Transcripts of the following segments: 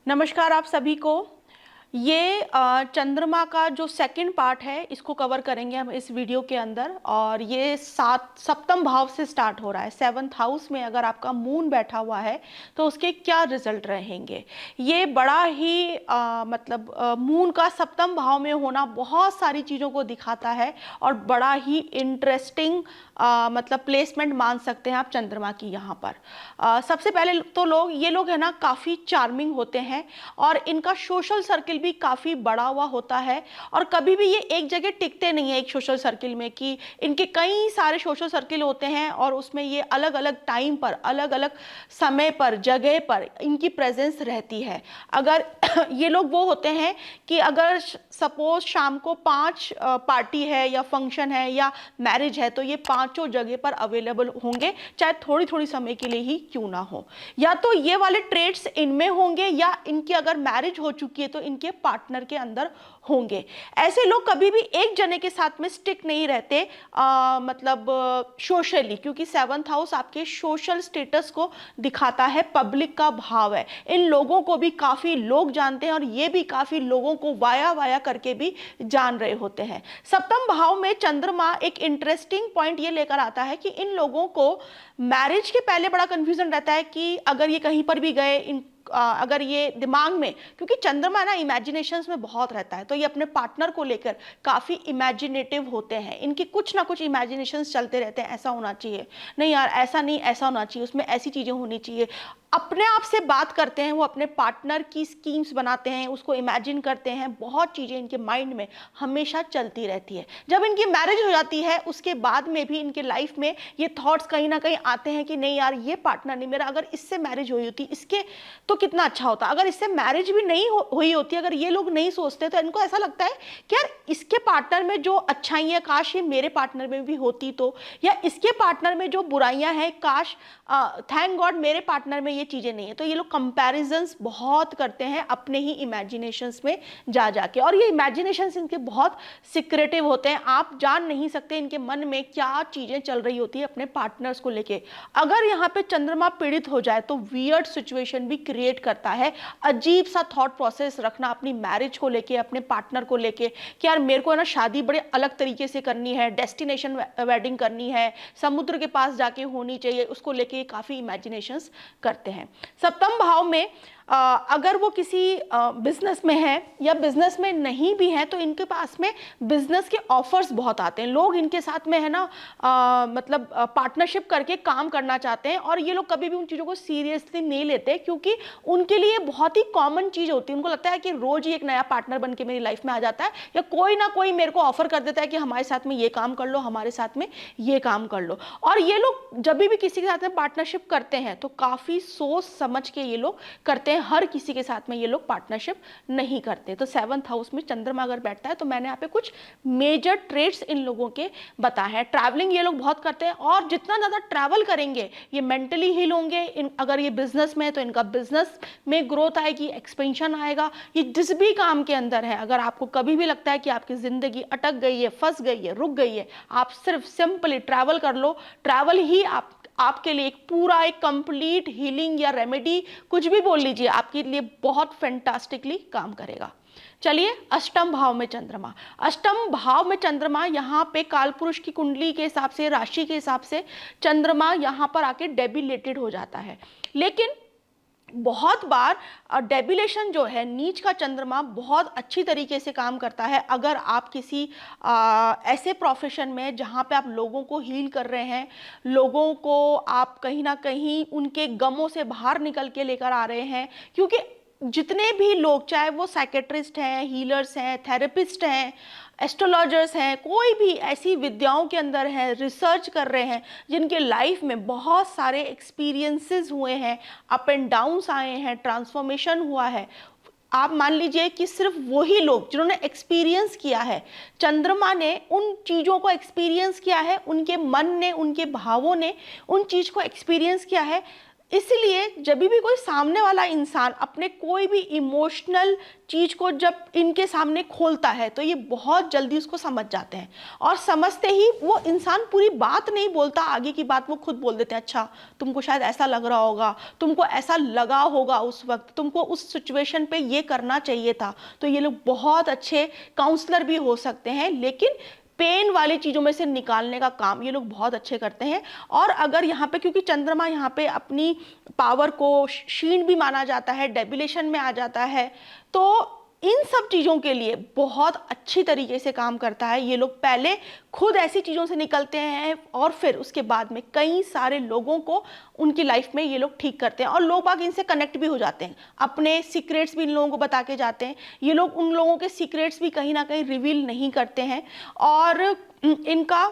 नमस्कार आप सभी को। ये चंद्रमा का जो सेकंड पार्ट है इसको कवर करेंगे हम इस वीडियो के अंदर। और ये सप्तम भाव से स्टार्ट हो रहा है। सेवंथ हाउस में अगर आपका मून बैठा हुआ है तो उसके क्या रिजल्ट रहेंगे। ये बड़ा ही मून का सप्तम भाव में होना बहुत सारी चीज़ों को दिखाता है और बड़ा ही इंटरेस्टिंग प्लेसमेंट मान सकते हैं आप चंद्रमा की यहाँ पर। सबसे पहले तो ये लोग है ना काफ़ी चार्मिंग होते हैं और इनका सोशल सर्किल भी काफ़ी बड़ा हुआ होता है। और कभी भी ये एक जगह टिकते नहीं है एक सोशल सर्किल में, कि इनके कई सारे सोशल सर्किल होते हैं और उसमें ये अलग अलग टाइम पर, अलग अलग समय पर, जगह पर इनकी प्रेजेंस रहती है। अगर ये लोग वो होते हैं कि अगर सपोज शाम को 5 पार्टी है या फंक्शन है या मैरिज है तो ये पांचों जगह पर अवेलेबल होंगे, चाहे थोड़ी थोड़ी समय के लिए ही क्यों ना हो। या तो ये वाले ट्रेड्स इनमें होंगे या इनकी अगर मैरिज हो चुकी है तो इनके पार्टनर के अंदर होंगे। ऐसे लोग कभी भी एक जने के साथ में स्टिक नहीं रहते सोशली, क्योंकि सेवंथ हाउस आपके सोशल स्टेटस को दिखाता है, पब्लिक का भाव है। इन लोगों को भी काफी लोग जानते हैं और ये भी काफी लोगों को वाया वाया करके भी जान रहे होते हैं। सप्तम भाव में चंद्रमा एक इंटरेस्टिंग पॉइंट ये लेकर आता है कि इन लोगों को मैरिज के पहले बड़ा कंफ्यूजन रहता है कि अगर ये कहीं पर भी गए, अगर ये दिमाग में, क्योंकि चंद्रमा ना इमेजिनेशंस में बहुत रहता है, तो ये अपने पार्टनर को लेकर काफी इमेजिनेटिव होते हैं। इनकी कुछ ना कुछ इमेजिनेशंस चलते रहते हैं, ऐसा होना चाहिए, नहीं यार ऐसा नहीं, ऐसा होना चाहिए, उसमें ऐसी चीजें होनी चाहिए। अपने आप से बात करते हैं वो, अपने पार्टनर की स्कीम्स बनाते हैं, उसको इमेजिन करते हैं। बहुत चीजें इनके माइंड में हमेशा चलती रहती है। जब इनकी मैरिज हो जाती है उसके बाद में भी इनके लाइफ में ये थॉट्स कहीं ना कहीं आते हैं कि नहीं यार ये पार्टनर नहीं मेरा, अगर इससे मैरिज हुई होती इसके तो कितना अच्छा होता, अगर इससे मैरिज भी नहीं हुई होती, अगर ये लोग नहीं सोचते तो इनको ऐसा लगता है कि यार इसके पार्टनर में जो अच्छाइयाँ काश ये मेरे पार्टनर में भी होती, तो या इसके पार्टनर में जो बुराइयां हैं काश, थैंक गॉड मेरे पार्टनर में ये चीजें नहीं है। तो ये लोग कंपैरिजंस बहुत करते हैं अपने ही इमेजिनेशंस में जा जाके, और ये इमेजिनेशंस इनके बहुत सिक्रेटिव होते हैं। आप जान नहीं सकते इनके मन में क्या चीजें चल रही होती है अपने पार्टनर्स को लेके। अगर यहाँ पे चंद्रमा पीड़ित हो जाए तो वियर्ड सिचुएशन भी क्रिएट करता है। अजीब सा थॉट प्रोसेस रखना अपनी मैरिज को लेके, अपने पार्टनर को लेके कि यार मेरे को है ना शादी बड़े अलग तरीके से करनी है, डेस्टिनेशन वेडिंग करनी है, समुद्र के पास जाके होनी चाहिए, उसको लेके काफी इमेजिनेशंस करते हैं। सप्तम भाव में अगर वो किसी बिजनेस में है या बिजनेस में नहीं भी है तो इनके पास में बिजनेस के ऑफर्स बहुत आते हैं। लोग इनके साथ में है ना पार्टनरशिप करके काम करना चाहते हैं और ये लोग कभी भी उन चीज़ों को सीरियसली नहीं लेते, क्योंकि उनके लिए बहुत ही कॉमन चीज़ होती है। उनको लगता है कि रोज ही एक नया पार्टनर बन के मेरी लाइफ में आ जाता है या कोई ना कोई मेरे को ऑफर कर देता है कि हमारे साथ में ये काम कर लो, हमारे साथ में ये काम कर लो। और ये लोग जब भी किसी के साथ में पार्टनरशिप करते हैं तो काफ़ी सोच समझ के ये लोग करते हैं, हर किसी के साथ में ये लोग पार्टनरशिप नहीं करते। तो सेवंथ हाउस में चंद्रमा अगर बैठता है तो मैंने यहाँ पे कुछ मेजर ट्रेड्स इन लोगों के बताए हैं। ट्रैवलिंग ये लोग बहुत करते हैं और जितना ज़्यादा ट्रैवल करेंगे ये मेंटली हील होंगे। अगर ये बिजनेस में है तो इनका बिजनेस में ग्रोथ आएगी, एक्सपेंशन आएगा। ये जिस भी काम के अंदर है, अगर आपको कभी भी लगता है कि आपकी ज़िंदगी अटक गई है, फंस गई है, रुक गई है, आप सिर्फ सिंपली ट्रैवल कर लो। ट्रैवल ही आपके लिए एक पूरा एक कंप्लीट हीलिंग या रेमेडी, कुछ भी बोल लीजिए, आपके लिए बहुत फैंटास्टिकली काम करेगा। चलिए, अष्टम भाव में चंद्रमा। अष्टम भाव में चंद्रमा यहाँ पे कालपुरुष की कुंडली के हिसाब से, राशि के हिसाब से चंद्रमा यहाँ पर आके डेबिलेटेड हो जाता है। लेकिन बहुत बार डेबिलेशन जो है, नीच का चंद्रमा बहुत अच्छी तरीके से काम करता है। अगर आप किसी ऐसे प्रोफेशन में जहाँ पे आप लोगों को हील कर रहे हैं, लोगों को आप कहीं ना कहीं उनके गमों से बाहर निकल के लेकर आ रहे हैं, क्योंकि जितने भी लोग, चाहे वो साइकेट्रिस्ट हैं, हीलर्स हैं, थेरेपिस्ट हैं, एस्ट्रोलॉजर्स हैं, कोई भी ऐसी विद्याओं के अंदर है, रिसर्च कर रहे हैं, जिनके लाइफ में बहुत सारे एक्सपीरियंसेस हुए हैं, अप एंड डाउन्स आए हैं, ट्रांसफॉर्मेशन हुआ है, आप मान लीजिए कि सिर्फ वही लोग जिन्होंने एक्सपीरियंस किया है, चंद्रमा ने उन चीज़ों को एक्सपीरियंस किया है, उनके मन ने, उनके भावों ने उन चीज़ को एक्सपीरियंस किया है, इसलिए जब भी कोई सामने वाला इंसान अपने कोई भी इमोशनल चीज को जब इनके सामने खोलता है तो ये बहुत जल्दी उसको समझ जाते हैं, और समझते ही वो इंसान पूरी बात नहीं बोलता, आगे की बात वो खुद बोल देते हैं, अच्छा तुमको शायद ऐसा लग रहा होगा, तुमको ऐसा लगा होगा उस वक्त, तुमको उस सिचुएशन पे ये करना चाहिए था। तो ये लोग बहुत अच्छे काउंसलर भी हो सकते हैं, लेकिन पेन वाली चीजों में से निकालने का काम ये लोग बहुत अच्छे करते हैं। और अगर यहाँ पे, क्योंकि चंद्रमा यहाँ पे अपनी पावर को क्षीण भी माना जाता है, डेबिलेशन में आ जाता है, तो इन सब चीजों के लिए बहुत अच्छी तरीके से काम करता है। ये लोग पहले खुद ऐसी चीजों से निकलते हैं और फिर उसके बाद में कई सारे लोगों को उनकी लाइफ में ये लोग ठीक करते हैं, और लोग बाग इनसे कनेक्ट भी हो जाते हैं, अपने सीक्रेट्स भी इन लोगों को बता के जाते हैं। ये लोग उन लोगों के सीक्रेट्स भी कहीं ना कहीं रिवील नहीं करते हैं, और इनका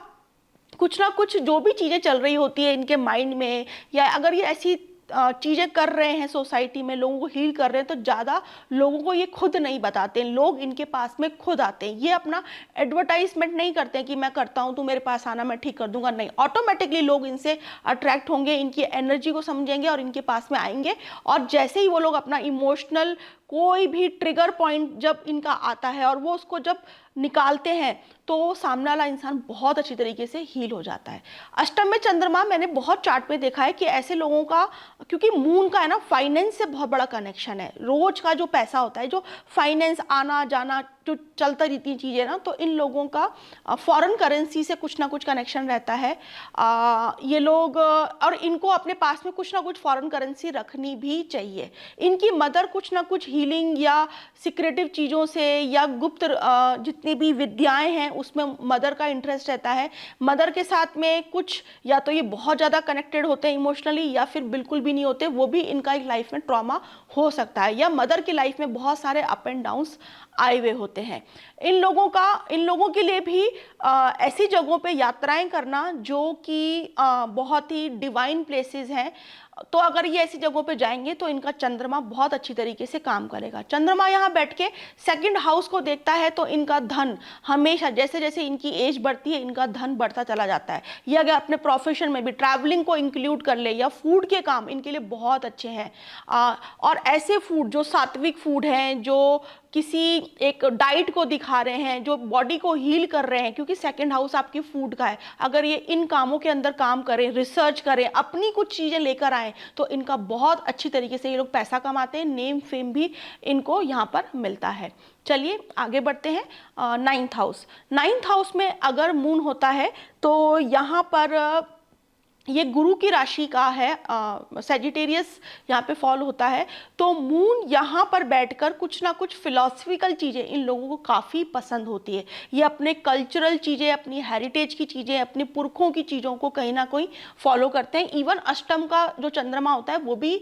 कुछ ना कुछ जो भी चीज़ें चल रही होती है इनके माइंड में, या अगर ये ऐसी चीज़ें कर रहे हैं सोसाइटी में, लोगों को हील कर रहे हैं, तो ज़्यादा लोगों को ये खुद नहीं बताते हैं, लोग इनके पास में खुद आते हैं। ये अपना एडवर्टाइजमेंट नहीं करते हैं कि मैं करता हूँ, तू मेरे पास आना, मैं ठीक कर दूंगा, नहीं, ऑटोमेटिकली लोग इनसे अट्रैक्ट होंगे, इनकी एनर्जी को समझेंगे और इनके पास में आएंगे। और जैसे ही वो लोग अपना इमोशनल कोई भी ट्रिगर पॉइंट जब इनका आता है और वो उसको जब निकालते हैं, तो सामने वाला इंसान बहुत अच्छी तरीके से हील हो जाता है। अष्टम में चंद्रमा मैंने बहुत चार्ट में देखा है कि ऐसे लोगों का, क्योंकि मून का है ना, फाइनेंस से बहुत बड़ा कनेक्शन है, रोज का जो पैसा होता है, जो फाइनेंस आना जाना जो चलता रहती चीज़ें ना, तो इन लोगों का फॉरेन करेंसी से कुछ ना कुछ कनेक्शन रहता है। ये लोग और इनको अपने पास में कुछ ना कुछ फॉरेन करेंसी रखनी भी चाहिए। इनकी मदर कुछ ना कुछ हीलिंग या सिक्रेटिव चीज़ों से या गुप्त जितनी भी विद्याएं हैं उसमें मदर का इंटरेस्ट रहता है। मदर के साथ में कुछ या तो ये बहुत ज़्यादा कनेक्टेड होते हैं इमोशनली, या फिर बिल्कुल भी नहीं होते, वो भी इनका एक लाइफ में ट्रॉमा हो सकता है, या मदर की लाइफ में बहुत सारे अप एंड डाउन्स आए हुए होते हैं। इन लोगों के लिए भी ऐसी जगहों पे यात्राएं करना जो कि बहुत ही डिवाइन प्लेसेस हैं, तो अगर ये ऐसी जगहों पे जाएंगे तो इनका चंद्रमा बहुत अच्छी तरीके से काम करेगा। चंद्रमा यहाँ बैठ के सेकंड हाउस को देखता है, तो इनका धन हमेशा, जैसे जैसे इनकी एज बढ़ती है, इनका धन बढ़ता चला जाता है। ये अगर अपने प्रोफेशन में भी ट्रैवलिंग को इंक्लूड कर ले, या फूड के काम इनके लिए बहुत अच्छे हैं। और ऐसे फूड जो सात्विक फूड हैं, जो किसी एक डाइट को दिखा रहे हैं, जो बॉडी को हील कर रहे हैं, क्योंकि सेकंड हाउस आपकी फूड का है, अगर ये इन कामों के अंदर काम करें, रिसर्च करें, अपनी कुछ चीज़ें लेकर आए, तो इनका बहुत अच्छी तरीके से ये लोग पैसा कमाते हैं, नेम फेम भी इनको यहाँ पर मिलता है। चलिए आगे बढ़ते हैं। नाइन्थ हाउस में अगर मून होता है तो यहाँ पर ये गुरु की राशि का है, सेजिटेरियस यहाँ पे फॉल होता है, तो मून यहाँ पर बैठकर कुछ ना कुछ फिलॉसफिकल चीज़ें इन लोगों को काफ़ी पसंद होती है। ये अपने कल्चरल चीज़ें, अपनी हेरिटेज की चीज़ें, अपने पुरखों की चीज़ों को कहीं ना कहीं फॉलो करते हैं। इवन अष्टम का जो चंद्रमा होता है वो भी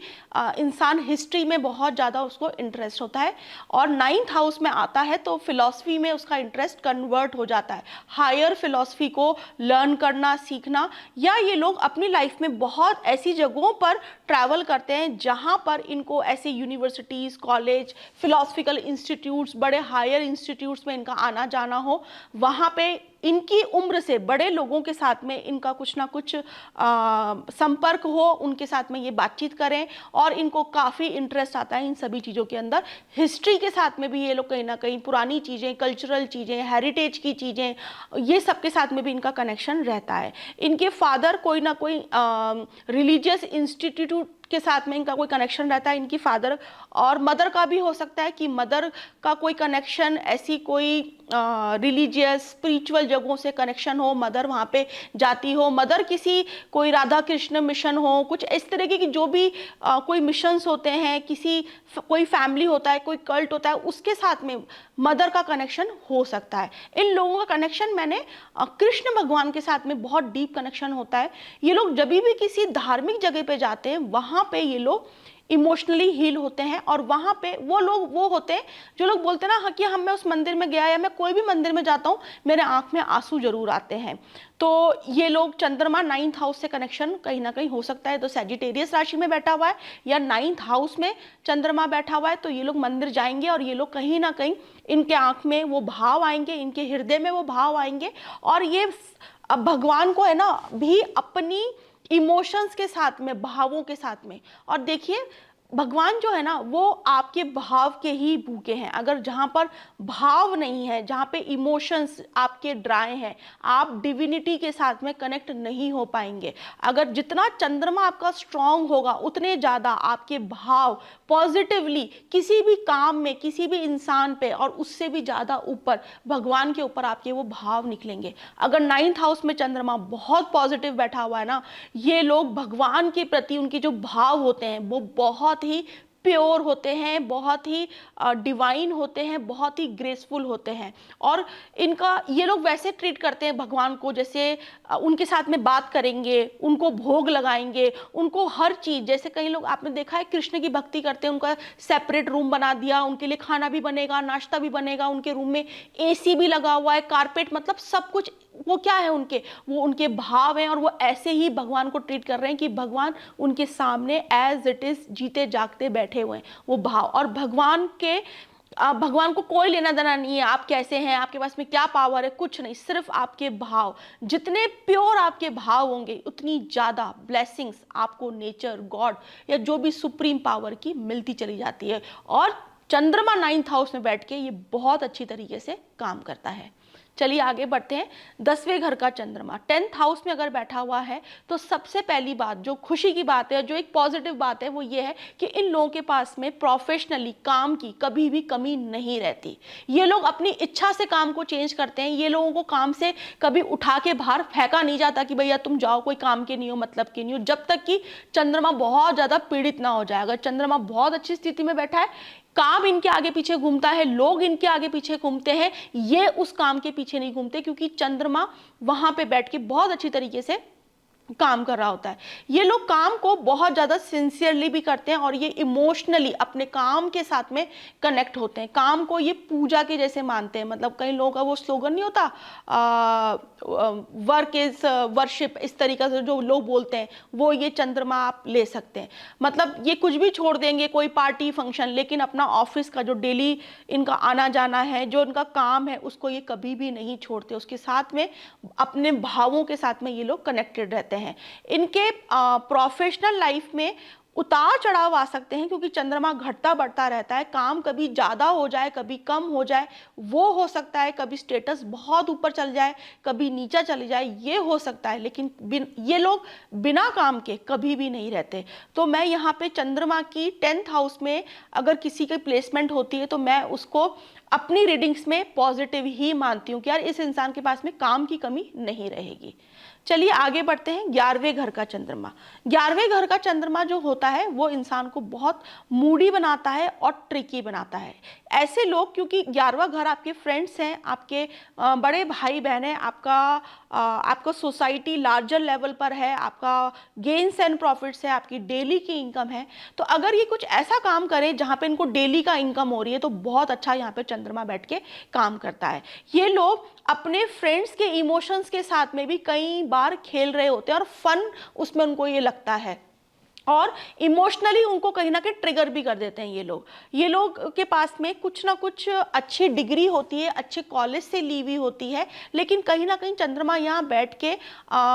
इंसान हिस्ट्री में बहुत ज़्यादा उसको इंटरेस्ट होता है, और नाइन्थ हाउस में आता है तो फिलॉसफी में उसका इंटरेस्ट कन्वर्ट हो जाता है, हायर फिलॉसफी को लर्न करना, सीखना। या ये लोग अपनी लाइफ में बहुत ऐसी जगहों पर ट्रैवल करते हैं जहां पर इनको ऐसे यूनिवर्सिटीज़, कॉलेज, फिलोसफिकल इंस्टीट्यूट्स, बड़े हायर इंस्टीट्यूट्स में इनका आना जाना हो, वहां पे इनकी उम्र से बड़े लोगों के साथ में इनका कुछ ना कुछ संपर्क हो, उनके साथ में ये बातचीत करें, और इनको काफ़ी इंटरेस्ट आता है इन सभी चीज़ों के अंदर। हिस्ट्री के साथ में भी ये लोग कहीं ना कहीं पुरानी चीज़ें, कल्चरल चीज़ें, हेरिटेज की चीज़ें, ये सब के साथ में भी इनका कनेक्शन रहता है। इनके फादर कोई ना कोई रिलीजियस इंस्टीट्यूट के साथ में इनका कोई कनेक्शन रहता है, इनकी फादर, और मदर का भी हो सकता है कि मदर का कोई कनेक्शन, ऐसी कोई रिलीजियस स्पिरिचुअल जगहों से कनेक्शन हो, मदर वहाँ पे जाती हो, मदर किसी कोई राधा कृष्ण मिशन हो, कुछ इस तरीके की जो भी कोई मिशंस होते हैं, किसी कोई फैमिली होता है, कोई कल्ट होता है, उसके साथ में मदर का कनेक्शन हो सकता है। इन लोगों का कनेक्शन मैंने कृष्ण भगवान के साथ में बहुत डीप कनेक्शन होता है। ये लोग जब भी किसी धार्मिक जगह पे जाते हैं वहाँ पे ये लोग इमोशनली हील होते हैं, और वहाँ पे वो लोग वो होते हैं जो लोग बोलते हैं ना, हाँ कि हम, मैं उस मंदिर में गया या मैं कोई भी मंदिर में जाता हूँ, मेरे आंख में आंसू जरूर आते हैं। तो ये लोग, चंद्रमा नाइन्थ हाउस से कनेक्शन कहीं ना कहीं हो सकता है, तो सैजिटेरियस राशि में बैठा हुआ है या नाइन्थ हाउस में चंद्रमा बैठा हुआ है, तो ये लोग मंदिर जाएंगे और ये लोग कहीं ना कहीं इनके आंख में वो भाव आएंगे, इनके हृदय में वो भाव आएंगे, और ये अब भगवान को है ना भी अपनी इमोशंस के साथ में, भावों के साथ में। और देखिए भगवान जो है ना वो आपके भाव के ही भूखे हैं। अगर जहाँ पर भाव नहीं है, जहाँ पे इमोशंस आपके ड्राई हैं, आप डिविनिटी के साथ में कनेक्ट नहीं हो पाएंगे। अगर जितना चंद्रमा आपका स्ट्रांग होगा उतने ज़्यादा आपके भाव पॉजिटिवली किसी भी काम में, किसी भी इंसान पे, और उससे भी ज़्यादा ऊपर भगवान के ऊपर आपके वो भाव निकलेंगे। अगर 9th हाउस में चंद्रमा बहुत पॉजिटिव बैठा हुआ है ना, ये लोग भगवान के प्रति उनके जो भाव होते हैं वो बहुत ही प्योर होते हैं, बहुत ही डिवाइन होते हैं, बहुत ही ग्रेसफुल होते हैं। और इनका ये लोग वैसे ट्रीट करते हैं भगवान को जैसे उनके साथ में बात करेंगे, उनको भोग लगाएंगे, उनको हर चीज़, जैसे कई लोग आपने देखा है कृष्ण की भक्ति करते हैं, उनका सेपरेट रूम बना दिया, उनके लिए खाना भी बनेगा, नाश्ता भी बनेगा, उनके रूम में एसी भी लगा हुआ है, कारपेट, मतलब सब कुछ। वो क्या है उनके, वो उनके भाव हैं, और वो ऐसे ही भगवान को ट्रीट कर रहे हैं कि भगवान उनके सामने एज इट इज जीते जागते बैठे हुए हैं, वो भाव। और भगवान को कोई लेना देना नहीं है आप कैसे हैं, आपके पास में क्या पावर है, कुछ नहीं, सिर्फ आपके भाव। जितने प्योर आपके भाव होंगे उतनी ज़्यादा ब्लेसिंग्स आपको नेचर, गॉड या जो भी सुप्रीम पावर की मिलती चली जाती है। और चंद्रमा 9th हाउस में बैठ के ये बहुत अच्छी तरीके से काम करता है। चलिए आगे बढ़ते हैं। 10वें घर का चंद्रमा 10th हाउस में अगर बैठा हुआ है तो सबसे पहली बात जो खुशी की बात है, जो एक पॉजिटिव बात है, वो ये है कि इन लोगों के पास में प्रोफेशनली काम की कभी भी कमी नहीं रहती। ये लोग अपनी इच्छा से काम को चेंज करते हैं। ये लोगों को काम से कभी उठा के बाहर फेंका नहीं जाता कि भैया तुम जाओ, कोई काम के नहीं हो, मतलब के नहीं हो, जब तक कि चंद्रमा बहुत ज़्यादा पीड़ित ना हो जाए। अगर चंद्रमा बहुत अच्छी स्थिति में बैठा है, काम इनके आगे पीछे घूमता है, लोग इनके आगे पीछे घूमते हैं, ये उस काम के पीछे नहीं घूमते, क्योंकि चंद्रमा वहां पे बैठ के बहुत अच्छी तरीके से काम कर रहा होता है। ये लोग काम को बहुत ज़्यादा सिंसियरली भी करते हैं और ये इमोशनली अपने काम के साथ में कनेक्ट होते हैं। काम को ये पूजा के जैसे मानते हैं। मतलब कई लोगों का वो स्लोगन नहीं होता, वर्क इज वर्शिप, इस तरीके से जो लोग बोलते हैं, वो ये चंद्रमा आप ले सकते हैं। मतलब ये कुछ भी छोड़ देंगे, कोई पार्टी फंक्शन, लेकिन अपना ऑफिस का जो डेली इनका आना जाना है, जो इनका काम है, उसको ये कभी भी नहीं छोड़ते। उसके साथ में अपने भावों के साथ में ये लोग कनेक्टेड रहते हैं। इनके प्रोफेशनल लाइफ में उतार चढ़ाव आ सकते हैं, क्योंकि चंद्रमा घटता बढ़ता रहता है। काम कभी ज़्यादा हो जाए, कभी कम हो जाए, वो हो सकता है। कभी स्टेटस बहुत ऊपर चल जाए, कभी नीचा चले जाए, ये हो सकता है। लेकिन ये लोग बिना काम के कभी भी नहीं रहते। तो मैं यहाँ पे चंद्रमा की 10th हाउस में अगर किसी की प्लेसमेंट होती है तो मैं उसको अपनी रीडिंग्स में पॉजिटिव ही मानती हूँ कि यार इस इंसान के पास में काम की कमी नहीं रहेगी। चलिए आगे बढ़ते हैं। 11वें घर का चंद्रमा। 11वें घर का चंद्रमा जो होता है वो इंसान को बहुत मूडी बनाता है और ट्रिकी बनाता है। ऐसे लोग, क्योंकि 11वां घर आपके फ्रेंड्स हैं, आपके बड़े भाई बहन हैं, आपका सोसाइटी लार्जर लेवल पर है, आपका गेन्स एंड प्रॉफिट्स है, आपकी डेली की इनकम है। तो अगर ये कुछ ऐसा काम करें जहाँ पे इनको डेली का इनकम हो रही है तो बहुत अच्छा यहाँ पे चंद्रमा बैठ के काम करता है। ये लोग अपने फ्रेंड्स के इमोशंस के साथ में भी कई बार खेल रहे होते हैं और फन उसमें उनको ये लगता है, और इमोशनली उनको कहीं ना कहीं ट्रिगर भी कर देते हैं। ये लोग के पास में कुछ ना कुछ अच्छी डिग्री होती है, अच्छे कॉलेज से ली हुई होती है, लेकिन कहीं ना कहीं चंद्रमा यहाँ बैठ के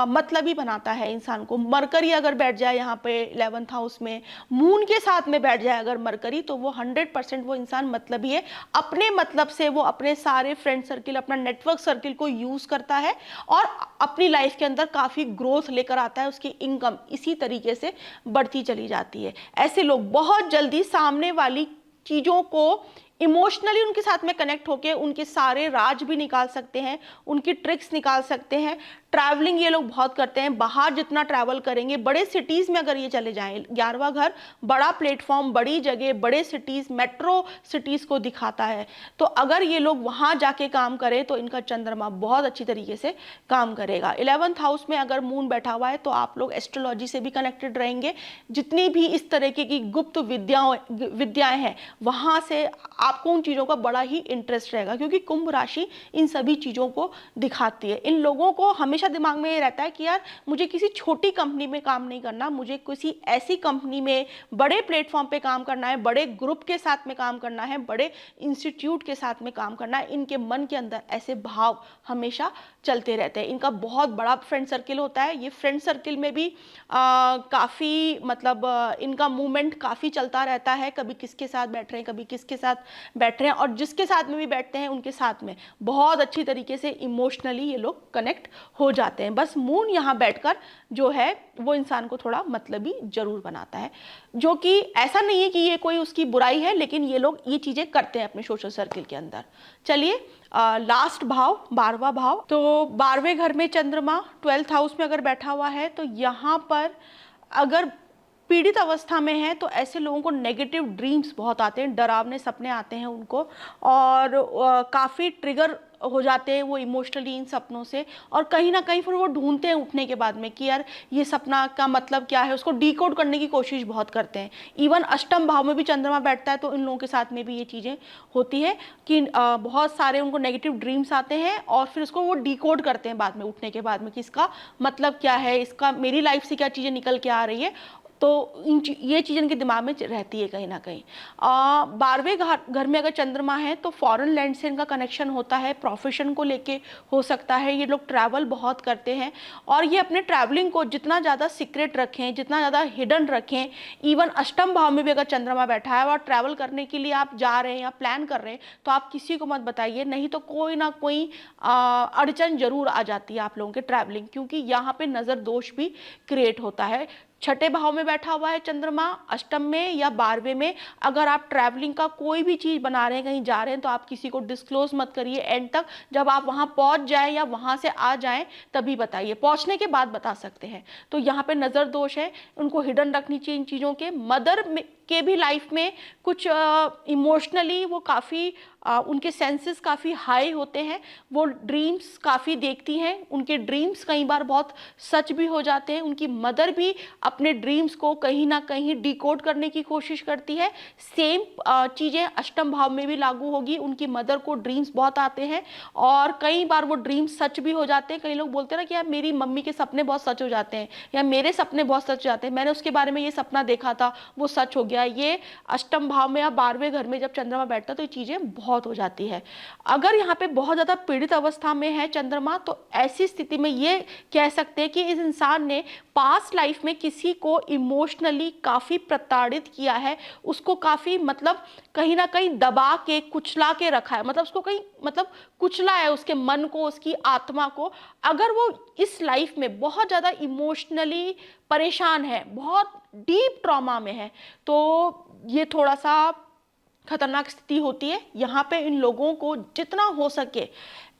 मतलब ही बनाता है इंसान को। मरकरी अगर बैठ जाए यहाँ पे 11th हाउस में, मून के साथ में बैठ जाए अगर मरकरी, तो वो 100% वो इंसान मतलब ही है। अपने मतलब से वो अपने सारे फ्रेंड सर्किल, अपना नेटवर्क सर्किल को यूज करता है और अपनी लाइफ के अंदर काफी ग्रोथ लेकर आता है। उसकी इनकम इसी तरीके से बढ़ती चली जाती है। ऐसे लोग बहुत जल्दी सामने वाली चीजों को इमोशनली उनके साथ में कनेक्ट होकर उनके सारे राज भी निकाल सकते हैं, उनकी ट्रिक्स निकाल सकते हैं। ट्रैवलिंग ये लोग बहुत करते हैं, बाहर जितना ट्रैवल करेंगे, बड़े सिटीज़ में अगर ये चले जाएं, 11वां घर बड़ा प्लेटफॉर्म, बड़ी जगह, बड़े सिटीज़, मेट्रो सिटीज़ को दिखाता है। तो अगर ये लोग वहाँ जाके काम करें तो इनका चंद्रमा बहुत अच्छी तरीके से काम करेगा। 11th हाउस में अगर मून बैठा हुआ है तो आप लोग एस्ट्रोलॉजी से भी कनेक्टेड रहेंगे। जितनी भी इस तरीके की गुप्त विद्याएं हैं वहाँ से आपको उन चीज़ों का बड़ा ही इंटरेस्ट रहेगा, क्योंकि कुंभ राशि इन सभी चीज़ों को दिखाती है। इन लोगों को हमेशा दिमाग में ये रहता है कि यार मुझे किसी छोटी कंपनी में काम नहीं करना, मुझे किसी ऐसी कंपनी में बड़े प्लेटफॉर्म पे काम करना है, बड़े ग्रुप के साथ में काम करना है, बड़े इंस्टीट्यूट के साथ में काम करना है। इनके मन के अंदर ऐसे भाव हमेशा चलते रहते हैं। इनका बहुत बड़ा फ्रेंड सर्किल होता है। ये फ्रेंड सर्किल में भी काफ़ी मतलब इनका मूवमेंट काफ़ी चलता रहता है, कभी किसके साथ बैठ रहे हैं, कभी किसके साथ बैठ रहे हैं, और जिसके साथ में भी बैठते हैं उनके साथ में बहुत अच्छी तरीके से इमोशनली ये लोग कनेक्ट हो जाते हैं। बस मून यहाँ बैठकर जो है वो इंसान को थोड़ा मतलबी जरूर बनाता है, जो कि ऐसा नहीं है कि ये कोई उसकी बुराई है, लेकिन ये लोग ये चीज़ें करते हैं अपने सोशल सर्किल के अंदर। चलिए लास्ट भाव 12वां भाव, तो 12वें घर में चंद्रमा 12th हाउस में अगर बैठा हुआ है तो यहाँ पर अगर पीड़ित अवस्था में है तो ऐसे लोगों को नेगेटिव ड्रीम्स बहुत आते हैं, डरावने सपने आते हैं उनको, और काफ़ी ट्रिगर हो जाते हैं वो इमोशनली इन सपनों से, और कहीं ना कहीं फिर वो ढूंढते हैं उठने के बाद में कि यार ये सपना का मतलब क्या है, उसको डिकोड करने की कोशिश बहुत करते हैं। इवन अष्टम भाव में भी चंद्रमा बैठता है तो इन लोगों के साथ में भी ये चीज़ें होती है कि बहुत सारे उनको नेगेटिव ड्रीम्स आते हैं और फिर उसको वो डिकोड करते हैं बाद में उठने के बाद में कि इसका मतलब क्या है, इसका मेरी लाइफ से क्या चीज़ें निकल के आ रही है। तो ये चीज़ इनके दिमाग में रहती है कहीं ना कहीं। 12वें घर में अगर चंद्रमा है तो फॉरेन लैंड से इनका कनेक्शन होता है, प्रोफेशन को लेके हो सकता है। ये लोग ट्रैवल बहुत करते हैं और ये अपने ट्रैवलिंग को जितना ज़्यादा सीक्रेट रखें, जितना ज़्यादा हिडन रखें। इवन अष्टम भाव में भी अगर चंद्रमा बैठा है और ट्रैवल करने के लिए आप जा रहे हैं या प्लान कर रहे हैं तो आप किसी को मत बताइए, नहीं तो कोई ना कोई अड़चन जरूर आ जाती है आप लोगों के ट्रैवलिंग, क्योंकि यहाँ पे नज़र दोष भी क्रिएट होता है। छठे भाव में बैठा हुआ है चंद्रमा अष्टम में या 12वें में, अगर आप ट्रैवलिंग का कोई भी चीज़ बना रहे हैं, कहीं जा रहे हैं, तो आप किसी को डिस्क्लोज मत करिए एंड तक। जब आप वहाँ पहुँच जाएं या वहाँ से आ जाएं तभी बताइए, पहुँचने के बाद बता सकते हैं। तो यहाँ पे नज़र दोष है, उनको हिडन रखनी चाहिए इन चीज़ों के। मदर के भी लाइफ में कुछ इमोशनली वो काफ़ी उनके सेंसेस काफ़ी हाई होते हैं, वो ड्रीम्स काफ़ी देखती हैं, उनके ड्रीम्स कई बार बहुत सच भी हो जाते हैं। उनकी मदर भी अपने ड्रीम्स को कहीं ना कहीं डिकोड करने की कोशिश करती है। सेम चीज़ें अष्टम भाव में भी लागू होगी, उनकी मदर को ड्रीम्स बहुत आते हैं और कई बार वो ड्रीम्स सच भी हो जाते हैं। कई लोग बोलते हैं ना कि यार मेरी मम्मी के सपने बहुत सच हो जाते हैं या मेरे सपने बहुत सच हो जाते हैं, मैंने उसके बारे में ये सपना देखा था वो सच हो गया। ये अष्टम भाव में या 12वें घर में जब चंद्रमा बैठता है तो ये चीज़ें बहुत हो जाती है। अगर यहाँ पे बहुत ज़्यादा पीड़ित अवस्था में है चंद्रमा तो ऐसी स्थिति में ये कह सकते हैं कि इस इंसान ने पास्ट लाइफ में किसी को इमोशनली काफ़ी प्रताड़ित किया है, उसको काफ़ी मतलब कहीं ना कहीं दबा के कुचला के रखा है, मतलब उसको कहीं मतलब कुचला है उसके मन को, उसकी आत्मा को। अगर वो इस लाइफ में बहुत ज़्यादा इमोशनली परेशान है, बहुत डीप ट्रॉमा में है, तो ये थोड़ा सा खतरनाक स्थिति होती है। यहाँ पे इन लोगों को जितना हो सके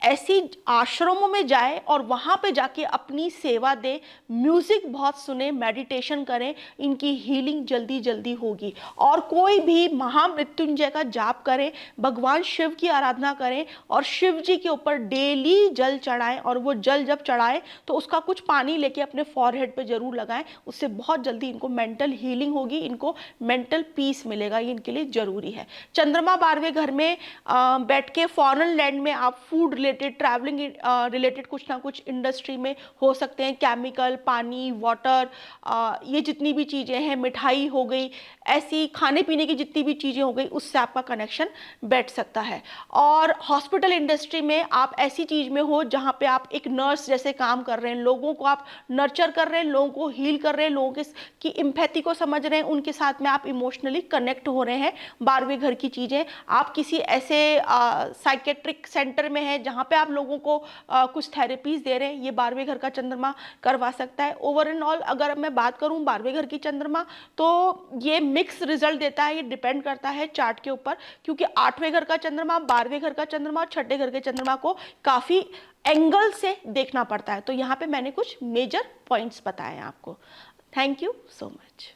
ऐसी आश्रमों में जाए और वहाँ पे जाके अपनी सेवा दे, म्यूज़िक बहुत सुने, मेडिटेशन करें, इनकी हीलिंग जल्दी जल्दी होगी। और कोई भी महामृत्युंजय का जाप करें, भगवान शिव की आराधना करें और शिव जी के ऊपर डेली जल चढ़ाएं, और वो जल जब चढ़ाएं तो उसका कुछ पानी लेके अपने फॉरहेड पे जरूर लगाएं, उससे बहुत जल्दी इनको मेंटल हीलिंग होगी, इनको मेंटल पीस मिलेगा, ये इनके लिए ज़रूरी है। चंद्रमा 12वें घर में बैठ के फॉरेन लैंड में आप फूड रिलेटेड, ट्रैवलिंग रिलेटेड कुछ ना कुछ इंडस्ट्री में हो सकते हैं, केमिकल, पानी, वाटर, ये जितनी भी चीज़ें हैं, मिठाई हो गई, ऐसी खाने पीने की जितनी भी चीज़ें हो गई, उससे आपका कनेक्शन बैठ सकता है। और हॉस्पिटल इंडस्ट्री में आप ऐसी चीज़ में हो जहाँ पे आप एक नर्स जैसे काम कर रहे हैं, लोगों को आप नर्चर कर रहे हैं, लोगों को हील कर रहे हैं, लोगों की इम्पैथी को समझ रहे हैं, उनके साथ में आप इमोशनली कनेक्ट हो रहे हैं। 12वें घर की चीज़ें, आप किसी ऐसे साइकेट्रिक सेंटर में हैं जहाँ पे आप लोगों को कुछ थेरेपीज दे रहे हैं, ये 12वें घर का चंद्रमा करवा सकता है। ओवर एंड ऑल अगर मैं बात करूँ 12वें घर की चंद्रमा, तो ये मिक्स रिजल्ट देता है, ये डिपेंड करता है चार्ट के ऊपर, क्योंकि 8वें घर का चंद्रमा, 12वें घर का चंद्रमा और 6ठे घर के चंद्रमा को काफ़ी एंगल से देखना पड़ता है। तो यहाँ पे मैंने कुछ मेजर पॉइंट्स बताए आपको। Thank you so much.